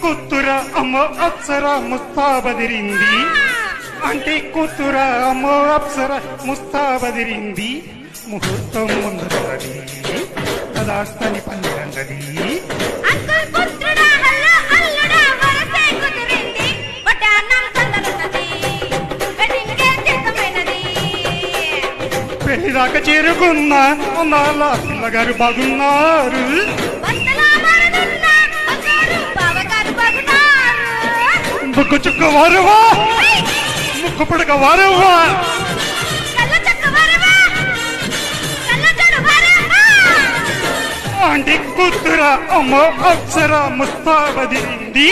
కూతుర అమ్మో అప్సర ముస్తాబదిరింది. అంటే కూతుర అమ్మో అప్సర ముస్తాబదిరింది. ముహూర్తం ముందరది కదాస్తని పందిరంగది. పెళ్లిదాకా చేరుకున్న నాల పిల్లగారు బాగున్నారు. ముక్కు చుక్క వారువా ముక్కు పుడక వారువా అంటే కూతుర అమ్మో అప్సర ముస్తాబదిరింది.